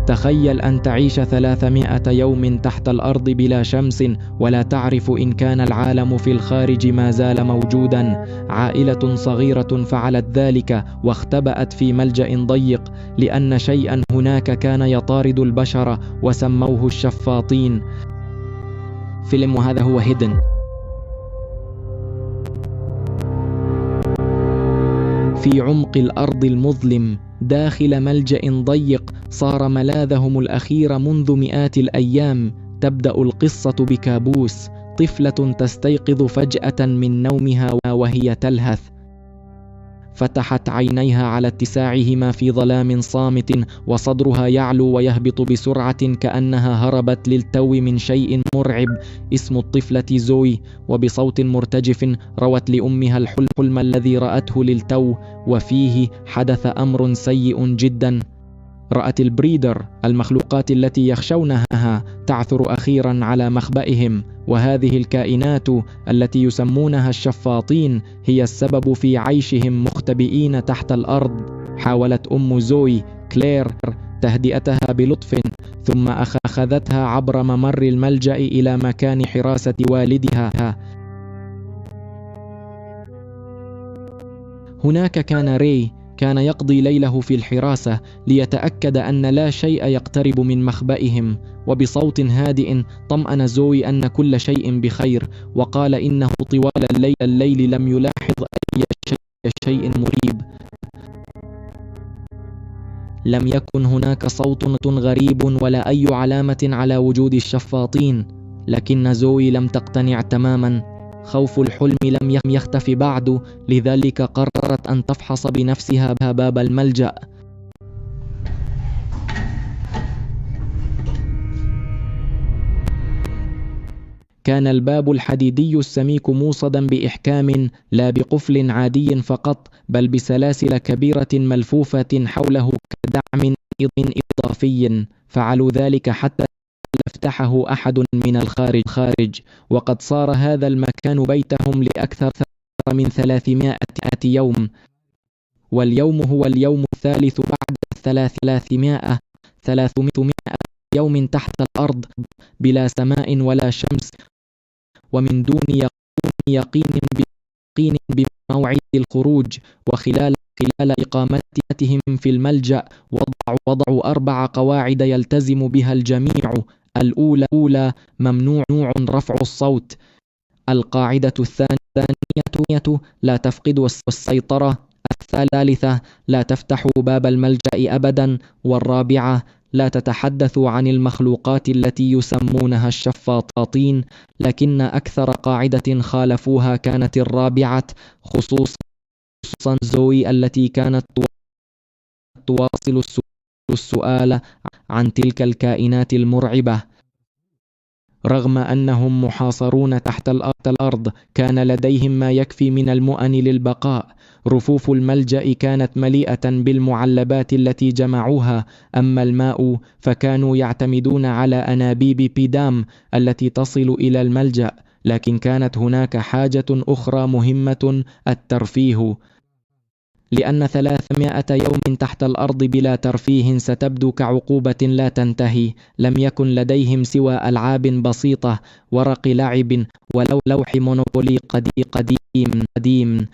تخيل أن تعيش 300 يوم تحت الأرض بلا شمس، ولا تعرف إن كان العالم في الخارج ما زال موجودا. عائلة صغيرة فعلت ذلك واختبأت في ملجأ ضيق، لأن شيئا هناك كان يطارد البشر وسموه الشفاطين. فيلم، وهذا هو هيدن. في عمق الأرض المظلم داخل ملجأ ضيق صار ملاذهم الأخير منذ مئات الأيام. تبدأ القصة بكابوس، طفلة تستيقظ فجأة من نومها وهي تلهث. فتحت عينيها على اتساعهما في ظلام صامت، وصدرها يعلو ويهبط بسرعة كأنها هربت للتو من شيء مرعب. اسم الطفلة زوي، وبصوت مرتجف روت لأمها الحلم الذي رأته للتو، وفيه حدث أمر سيء جدا. رأت البريدر، المخلوقات التي يخشونها، تعثر أخيرا على مخبئهم، وهذه الكائنات التي يسمونها الشفاطين هي السبب في عيشهم مختبئين تحت الأرض. حاولت أم زوي كلير تهدئتها بلطف، ثم أخذتها عبر ممر الملجأ إلى مكان حراسة والدها. هناك كان ري، كان يقضي ليله في الحراسة ليتأكد أن لا شيء يقترب من مخبئهم. وبصوت هادئ طمأن زوي أن كل شيء بخير، وقال إنه طوال الليل لم يلاحظ أي شيء مريب. لم يكن هناك صوت غريب ولا أي علامة على وجود الشفاطين. لكن زوي لم تقتنع تماما. خوف الحلم لم يختف بعد، لذلك قررت أن تفحص بنفسها باب الملجأ. كان الباب الحديدي السميك موصدا بإحكام، لا بقفل عادي فقط، بل بسلاسل كبيرة ملفوفة حوله كدعم إضافي. فعلوا ذلك حتى افتحه أحد من الخارج. وقد صار هذا المكان بيتهم لأكثر من 300 يوم، واليوم هو اليوم الثالث بعد 300 يوم تحت الأرض، بلا سماء ولا شمس، ومن دون يقين بموعد الخروج. وخلال إقامتهم في الملجأ وضعوا 4 قواعد يلتزم بها الجميع. الأولى: ممنوع رفع الصوت. القاعدة الثانية: لا تفقدوا السيطرة. الثالثة: لا تفتحوا باب الملجأ أبدا. والرابعة: لا تتحدثوا عن المخلوقات التي يسمونها الشفاطين. لكن أكثر قاعدة خالفوها كانت الرابعة، خصوصا زوي التي كانت تواصل السؤال عن تلك الكائنات المرعبة. رغم أنهم محاصرون تحت الأرض، كان لديهم ما يكفي من المؤن للبقاء. رفوف الملجأ كانت مليئة بالمعلبات التي جمعوها. أما الماء فكانوا يعتمدون على أنابيب بيدام التي تصل إلى الملجأ. لكن كانت هناك حاجة أخرى مهمة: الترفيه. لأن 300 يوم تحت الأرض بلا ترفيه ستبدو كعقوبة لا تنتهي. لم يكن لديهم سوى ألعاب بسيطة، ورق لعب ولوح مونوبولي قديم.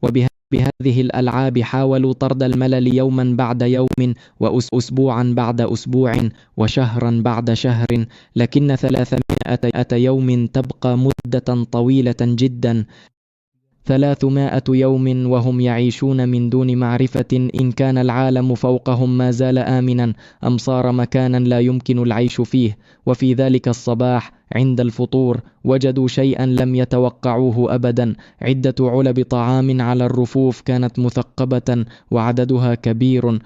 وبهذه الألعاب حاولوا طرد الملل يوما بعد يوم، وأسبوعا بعد أسبوع، وشهرا بعد شهر. لكن 300 يوم تبقى مدة طويلة جدا. 300 يوم وهم يعيشون من دون معرفة إن كان العالم فوقهم ما زال آمنا أم صار مكانا لا يمكن العيش فيه. وفي ذلك الصباح عند الفطور وجدوا شيئا لم يتوقعوه أبدا: عدة علب طعام على الرفوف كانت مثقبة وعددها كبير.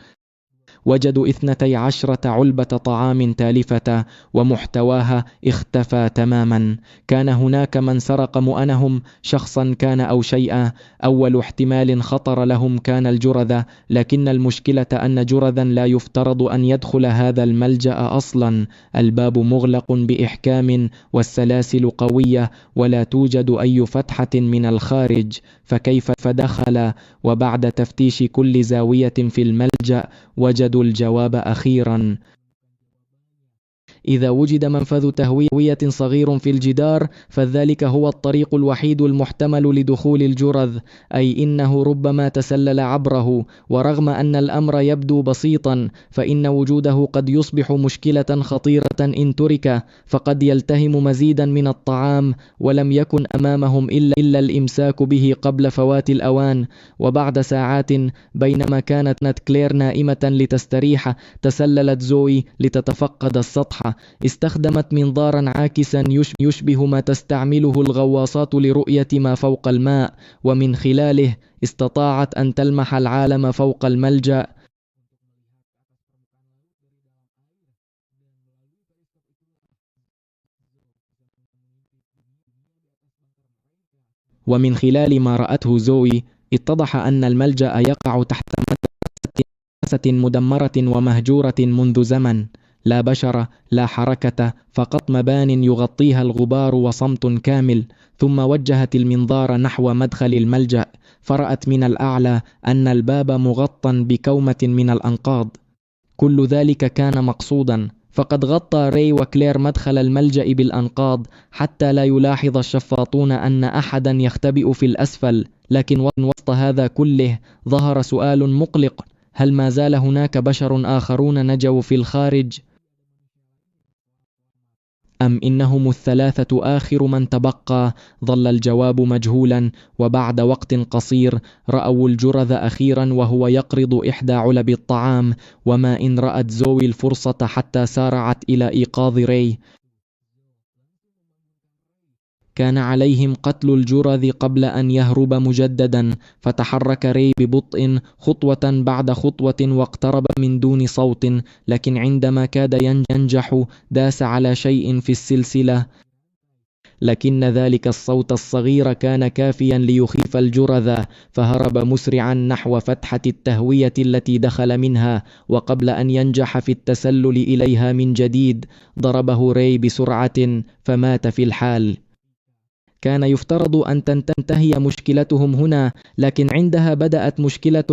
وجدوا 12 علبة طعام تالفة، ومحتواها اختفى تماما. كان هناك من سرق مؤنهم، شخصا كان أو شيئا. أول احتمال خطر لهم كان الجرذة، لكن المشكلة أن جرذا لا يفترض أن يدخل هذا الملجأ أصلا. الباب مغلق بإحكام، والسلاسل قوية، ولا توجد أي فتحة من الخارج. فكيف دخل؟ وبعد تفتيش كل زاوية في الملجأ وجدوا الجواب أخيرا. إذا وجد منفذ تهوية صغير في الجدار فذلك هو الطريق الوحيد المحتمل لدخول الجرذ، أي إنه ربما تسلل عبره. ورغم أن الأمر يبدو بسيطا فإن وجوده قد يصبح مشكلة خطيرة إن ترك، فقد يلتهم مزيدا من الطعام ولم يكن أمامهم إلا الإمساك به قبل فوات الأوان. وبعد ساعات بينما كانت كلير نائمة لتستريح، تسللت زوي لتتفقد السطح. استخدمت منظارا عاكسا يشبه ما تستعمله الغواصات لرؤية ما فوق الماء، ومن خلاله استطاعت أن تلمح العالم فوق الملجأ. ومن خلال ما رأته زوي اتضح أن الملجأ يقع تحت مدرسة مدمرة ومهجورة منذ زمن، لا بشر لا حركة، فقط مبان يغطيها الغبار وصمت كامل. ثم وجهت المنظار نحو مدخل الملجأ، فرأت من الأعلى أن الباب مغطى بكومة من الأنقاض. كل ذلك كان مقصودا، فقد غطى ري وكلير مدخل الملجأ بالأنقاض حتى لا يلاحظ الشفاطون أن أحدا يختبئ في الأسفل. لكن وسط هذا كله ظهر سؤال مقلق: هل ما زال هناك بشر آخرون نجوا في الخارج؟ أم إنهم الثلاثة آخر من تبقى؟ ظل الجواب مجهولا. وبعد وقت قصير رأوا الجرذ أخيرا وهو يقرض إحدى علب الطعام، وما إن رأت زوي الفرصة حتى سارعت إلى إيقاظ ري. كان عليهم قتل الجرذ قبل أن يهرب مجددا، فتحرك ري ببطء خطوة بعد خطوة واقترب من دون صوت، لكن عندما كاد ينجح داس على شيء في السلسلة، لكن ذلك الصوت الصغير كان كافيا ليخيف الجرذ، فهرب مسرعا نحو فتحة التهوية التي دخل منها. وقبل أن ينجح في التسلل إليها من جديد ضربه ري بسرعة فمات في الحال. كان يفترض أن تنتهي مشكلتهم هنا، لكن عندها بدأت مشكلة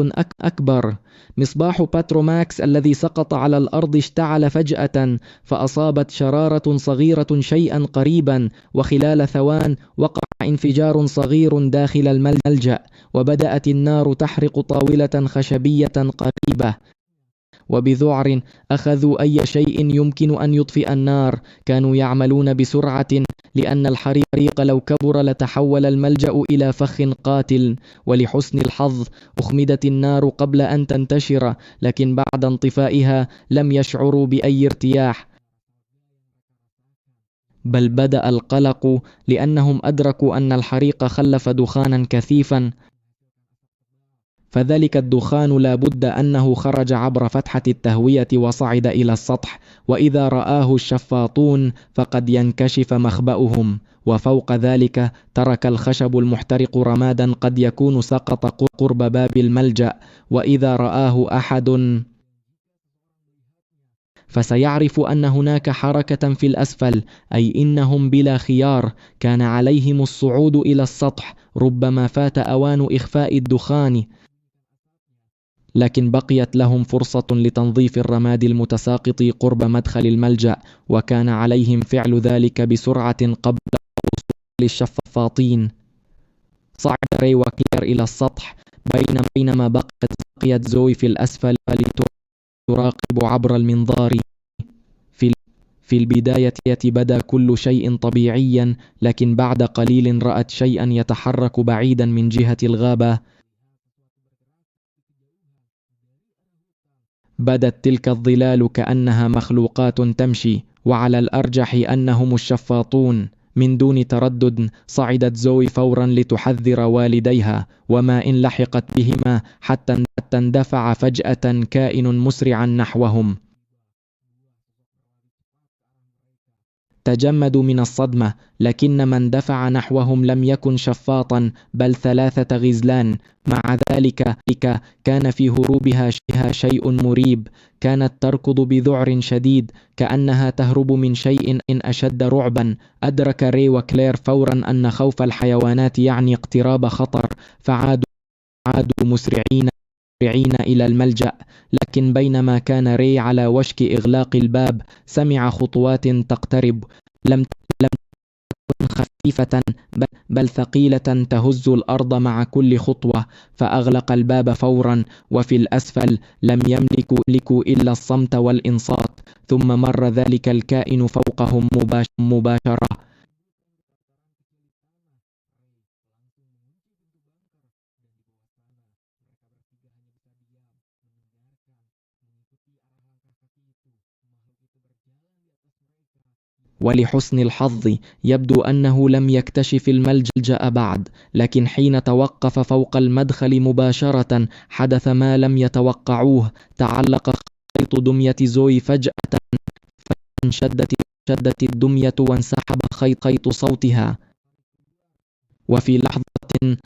أكبر. مصباح باتروماكس الذي سقط على الأرض اشتعل فجأة، فأصابت شرارة صغيرة شيئا قريبا، وخلال ثوان وقع انفجار صغير داخل الملجأ، وبدأت النار تحرق طاولة خشبية قريبة. وبذعر أخذوا أي شيء يمكن أن يطفئ النار. كانوا يعملون بسرعة لأن الحريق لو كبر لتحول الملجأ إلى فخ قاتل. ولحسن الحظ أخمدت النار قبل أن تنتشر، لكن بعد انطفائها لم يشعروا بأي ارتياح، بل بدأ القلق لأنهم أدركوا أن الحريق خلف دخانا كثيفا، فذلك الدخان لا بد أنه خرج عبر فتحة التهوية وصعد إلى السطح، وإذا رآه الشفاطون فقد ينكشف مخبأهم. وفوق ذلك ترك الخشب المحترق رمادا قد يكون سقط قرب باب الملجأ، وإذا رآه أحد فسيعرف أن هناك حركة في الأسفل، أي إنهم بلا خيار كان عليهم الصعود إلى السطح. ربما فات أوان إخفاء الدخان، لكن بقيت لهم فرصة لتنظيف الرماد المتساقط قرب مدخل الملجأ، وكان عليهم فعل ذلك بسرعة قبل وصول الشفاطين. صعد ري وكلير إلى السطح، بينما بقيت زوي في الأسفل لتراقب عبر المنظار. في البداية بدا كل شيء طبيعيا، لكن بعد قليل رأت شيئا يتحرك بعيدا من جهة الغابة. بدت تلك الظلال كأنها مخلوقات تمشي، وعلى الأرجح أنهم الشفاطون. من دون تردد صعدت زوي فورا لتحذر والديها، وما إن لحقت بهما حتى اندفع فجأة كائن مسرعا نحوهم. تجمدوا من الصدمة، لكن من دفع نحوهم لم يكن شفاطا بل 3 غزلان. مع ذلك كان في هروبها شيء مريب. كانت تركض بذعر شديد كأنها تهرب من شيء إن أشد رعبا. أدرك ري وكلير فورا أن خوف الحيوانات يعني اقتراب خطر، فعادوا مسرعين مسرعين إلى الملجأ، لكن بينما كان ري على وشك إغلاق الباب سمع خطوات تقترب، لم تكن خفيفة بل ثقيلة تهز الأرض مع كل خطوة، فأغلق الباب فورا. وفي الأسفل لم يملكوا إلا الصمت والإنصات، ثم مر ذلك الكائن فوقهم مباشرة. ولحسن الحظ يبدو أنه لم يكتشف الملجأ بعد، لكن حين توقف فوق المدخل مباشرة حدث ما لم يتوقعوه. تعلق خيط دمية زوي فجأة، فانشدت الدمية وانسحب خيط صوتها. وفي لحظة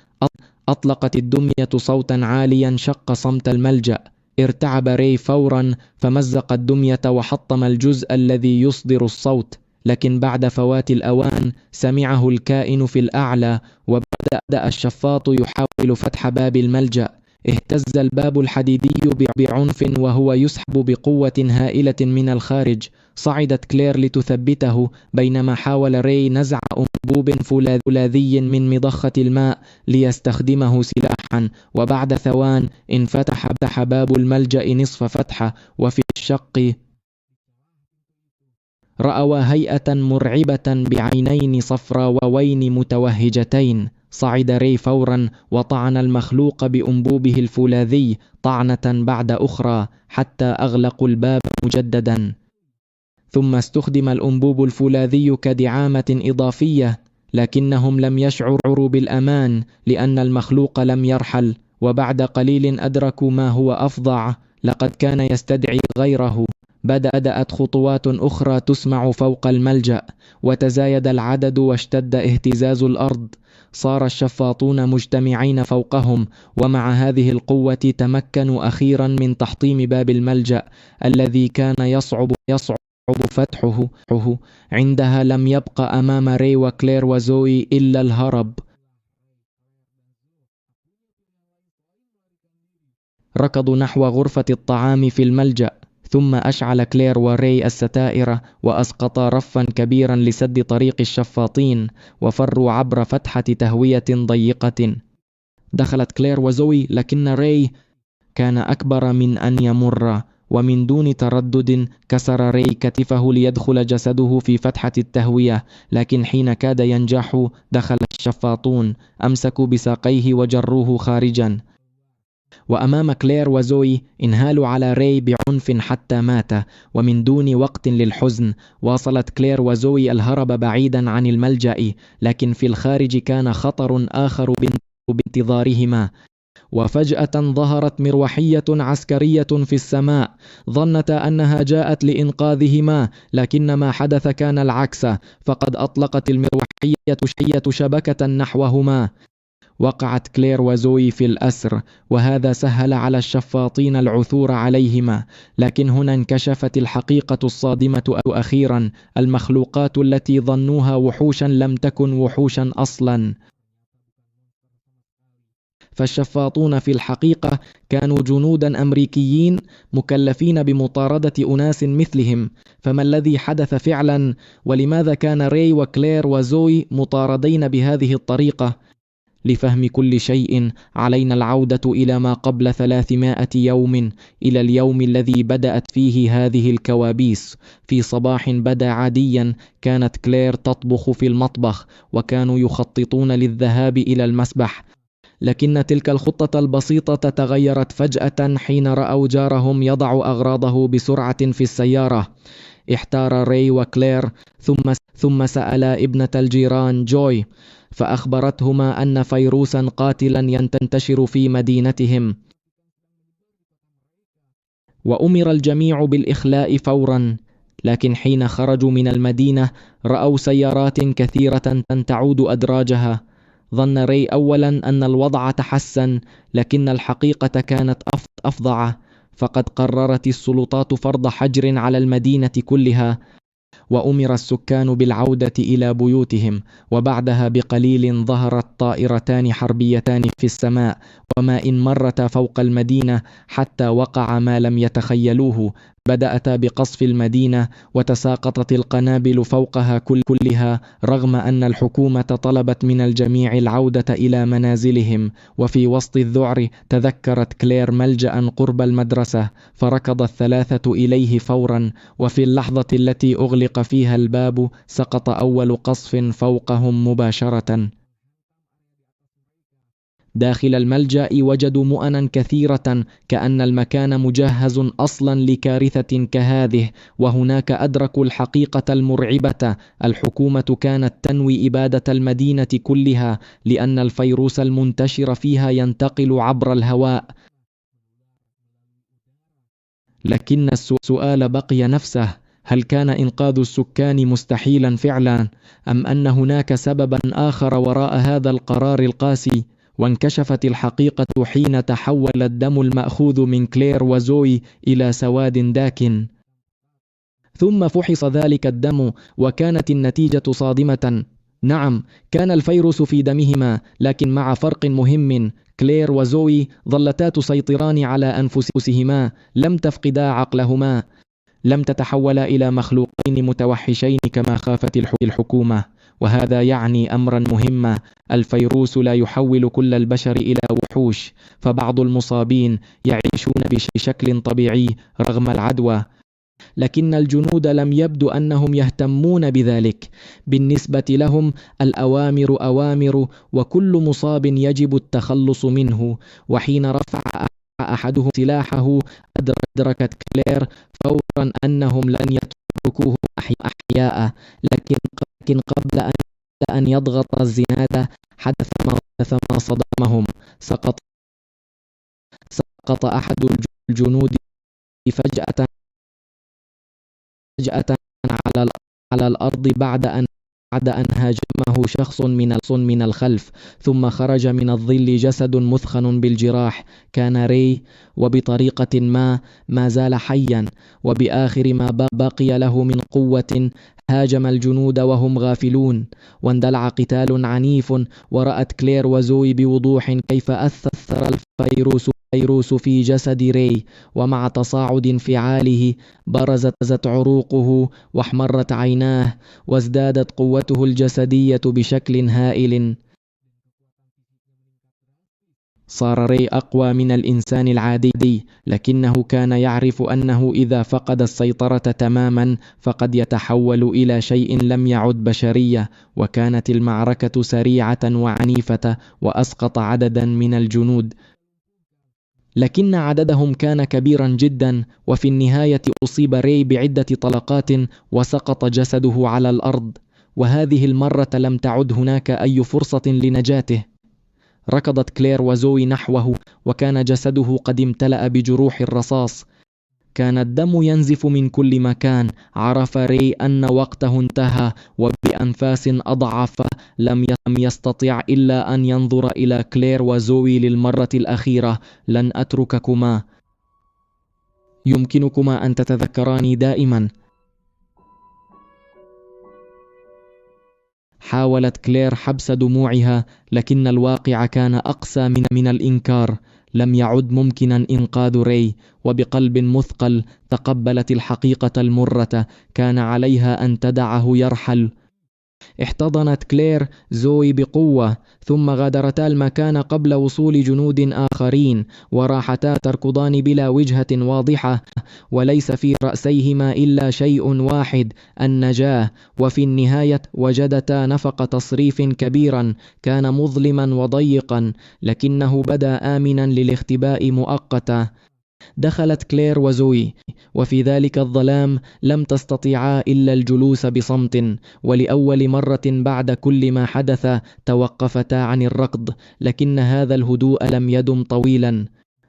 أطلقت الدمية صوتا عاليا شق صمت الملجأ. ارتعب ري فورا، فمزق الدمية وحطم الجزء الذي يصدر الصوت، لكن بعد فوات الأوان سمعه الكائن في الأعلى، وبدأ الشفاط يحاول فتح باب الملجأ. اهتز الباب الحديدي بعنف وهو يسحب بقوة هائلة من الخارج. صعدت كلير لتثبته، بينما حاول ري نزع أنبوب فولاذي من مضخة الماء ليستخدمه سلاحا. وبعد ثوان انفتح باب الملجأ نصف فتحة، وفي الشق رأوا هيئة مرعبة بعينين صفراوين متوهجتين. صعد ري فورا وطعن المخلوق بأنبوبه الفولاذي طعنة بعد أخرى حتى أغلقوا الباب مجددا، ثم استخدم الأنبوب الفولاذي كدعامة إضافية، لكنهم لم يشعروا بالأمان لأن المخلوق لم يرحل. وبعد قليل أدركوا ما هو أفظع، لقد كان يستدعي غيره. بدأت خطوات أخرى تسمع فوق الملجأ، وتزايد العدد واشتد اهتزاز الأرض. صار الشفاطون مجتمعين فوقهم، ومع هذه القوة تمكنوا أخيرا من تحطيم باب الملجأ الذي كان يصعب فتحه. عندها لم يبق أمام ري وكلير وزوي إلا الهرب. ركضوا نحو غرفة الطعام في الملجأ، ثم أشعل كلير وري الستائر وأسقطا رفا كبيرا لسد طريق الشفاطين، وفروا عبر فتحة تهوية ضيقة. دخلت كلير وزوي، لكن ري كان أكبر من أن يمر، ومن دون تردد كسر ري كتفه ليدخل جسده في فتحة التهوية. لكن حين كاد ينجح دخل الشفاطون، أمسكوا بساقيه وجروه خارجا. وأمام كلير وزوي انهالوا على ري بعنف حتى مات. ومن دون وقت للحزن واصلت كلير وزوي الهرب بعيدا عن الملجأ، لكن في الخارج كان خطر آخر بانتظارهما. وفجأة ظهرت مروحية عسكرية في السماء، ظنتا أنها جاءت لإنقاذهما، لكن ما حدث كان العكس، فقد أطلقت المروحية شبكة نحوهما. وقعت كلير وزوي في الأسر، وهذا سهل على الشفاطين العثور عليهما. لكن هنا انكشفت الحقيقة الصادمة أخيرا. المخلوقات التي ظنوها وحوشا لم تكن وحوشا أصلا، فالشفاطون في الحقيقة كانوا جنودا أمريكيين مكلفين بمطاردة أناس مثلهم. فما الذي حدث فعلا؟ ولماذا كان ري وكلير وزوي مطاردين بهذه الطريقة؟ لفهم كل شيء علينا العودة إلى ما قبل 300 يوم، إلى اليوم الذي بدأت فيه هذه الكوابيس. في صباح بدا عاديا كانت كلير تطبخ في المطبخ، وكانوا يخططون للذهاب إلى المسبح، لكن تلك الخطة البسيطة تغيرت فجأة حين رأوا جارهم يضع أغراضه بسرعة في السيارة. احتار ري وكلير، ثم سألا ابنة الجيران جوي، فأخبرتهما أن فيروسا قاتلا ينتشر في مدينتهم، وأمر الجميع بالإخلاء فورا. لكن حين خرجوا من المدينة رأوا سيارات كثيرة تعود أدراجها. ظن ري أولا أن الوضع تحسن، لكن الحقيقة كانت أفظع، فقد قررت السلطات فرض حجر على المدينة كلها، وأمر السكان بالعودة إلى بيوتهم. وبعدها بقليل ظهرت طائرتان حربيتان في السماء، وما إن مرتا فوق المدينة حتى وقع ما لم يتخيلوه. بدأتا بقصف المدينة وتساقطت القنابل فوقها كلها، رغم أن الحكومة طلبت من الجميع العودة إلى منازلهم. وفي وسط الذعر تذكرت كلير ملجأ قرب المدرسة، فركض الثلاثة إليه فورا. وفي اللحظة التي أغلق فيها الباب سقط أول قصف فوقهم مباشرة. داخل الملجأ وجدوا مؤنا كثيرة، كأن المكان مجهز أصلا لكارثة كهذه. وهناك أدركوا الحقيقة المرعبة: الحكومة كانت تنوي إبادة المدينة كلها، لأن الفيروس المنتشر فيها ينتقل عبر الهواء. لكن السؤال بقي نفسه: هل كان إنقاذ السكان مستحيلا فعلا، أم أن هناك سببا آخر وراء هذا القرار القاسي؟ وانكشفت الحقيقة حين تحول الدم المأخوذ من كلير وزوي إلى سواد داكن. ثم فحص ذلك الدم، وكانت النتيجة صادمة. نعم، كان الفيروس في دمهما، لكن مع فرق مهم: كلير وزوي ظلتا تسيطران على أنفسهما، لم تفقدا عقلهما، لم تتحولا إلى مخلوقين متوحشين كما خافت الحكومة. وهذا يعني أمرا مهما: الفيروس لا يحول كل البشر إلى وحوش، فبعض المصابين يعيشون بشكل طبيعي رغم العدوى. لكن الجنود لم يبدو أنهم يهتمون بذلك. بالنسبة لهم الأوامر أوامر، وكل مصاب يجب التخلص منه. وحين رفع أحدهم سلاحه أدركت كلير فورا أنهم لن يتركوه أحياء. لكن قبل أن يضغط الزناد حدث ما صدمهم. سقط أحد الجنود فجأة على الأرض بعد أن هاجمه شخص من الخلف. ثم خرج من الظل جسد مثخن بالجراح. كان ري، وبطريقة ما زال حيا، وبآخر ما بقي له من قوة هاجم الجنود وهم غافلون. واندلع قتال عنيف، ورأت كلير وزوي بوضوح كيف أثر الفيروس في جسد ري. ومع تصاعد انفعاله برزت عروقه، واحمرت عيناه، وازدادت قوته الجسدية بشكل هائل. صار ري أقوى من الإنسان العادي، لكنه كان يعرف أنه إذا فقد السيطرة تماما فقد يتحول إلى شيء لم يعد بشرية. وكانت المعركة سريعة وعنيفة، وأسقط عددا من الجنود، لكن عددهم كان كبيرا جدا. وفي النهاية أصيب ري بعدة طلقات وسقط جسده على الأرض. وهذه المرة لم تعد هناك أي فرصة لنجاته. ركضت كلير وزوي نحوه، وكان جسده قد امتلأ بجروح الرصاص. كان الدم ينزف من كل مكان. عرف ري أن وقته انتهى، وبأنفاس أضعف لم يستطع إلا أن ينظر إلى كلير وزوي للمرة الأخيرة. لن أترككما، يمكنكما أن تتذكراني دائما. حاولت كلير حبس دموعها، لكن الواقع كان أقسى من الإنكار. لم يعد ممكنا إنقاذ ري، وبقلب مثقل تقبلت الحقيقة المرة: كان عليها أن تدعه يرحل. احتضنت كلير زوي بقوة، ثم غادرتا المكان قبل وصول جنود آخرين، وراحتا تركضان بلا وجهة واضحة، وليس في رأسيهما إلا شيء واحد: النجاة. وفي النهاية وجدتا نفق تصريف كبيرا، كان مظلما وضيقا، لكنه بدا آمنا للاختباء مؤقتا. دخلت كلير وزوي، وفي ذلك الظلام لم تستطيعا إلا الجلوس بصمت. ولأول مرة بعد كل ما حدث توقفتا عن الركض، لكن هذا الهدوء لم يدم طويلا.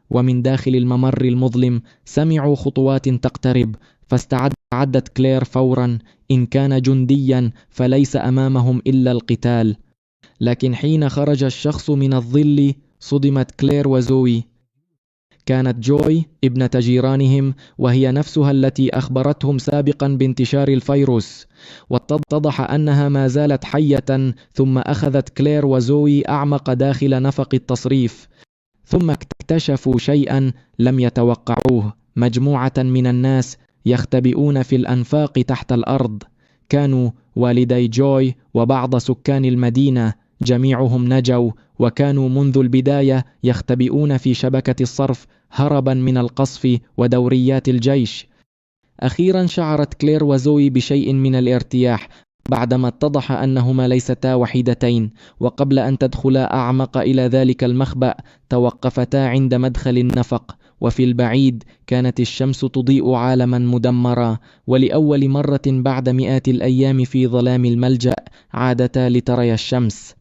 ومن داخل الممر المظلم سمعوا خطوات تقترب، فاستعدت كلير فورا. إن كان جنديا فليس أمامهم إلا القتال. لكن حين خرج الشخص من الظل صدمت كلير وزوي. كانت جوي ابنة جيرانهم، وهي نفسها التي أخبرتهم سابقا بانتشار الفيروس، واتضح أنها ما زالت حية. ثم أخذت كلير وزوي أعمق داخل نفق التصريف، ثم اكتشفوا شيئا لم يتوقعوه: مجموعة من الناس يختبئون في الأنفاق تحت الأرض. كانوا والدي جوي وبعض سكان المدينة، جميعهم نجوا، وكانوا منذ البداية يختبئون في شبكة الصرف هربا من القصف ودوريات الجيش. أخيرا شعرت كلير وزوي بشيء من الارتياح بعدما اتضح أنهما ليستا وحيدتين، وقبل أن تدخلا أعمق إلى ذلك المخبأ توقفتا عند مدخل النفق، وفي البعيد كانت الشمس تضيء عالما مدمرا. ولأول مرة بعد مئات الأيام في ظلام الملجأ عادتا لتريا الشمس.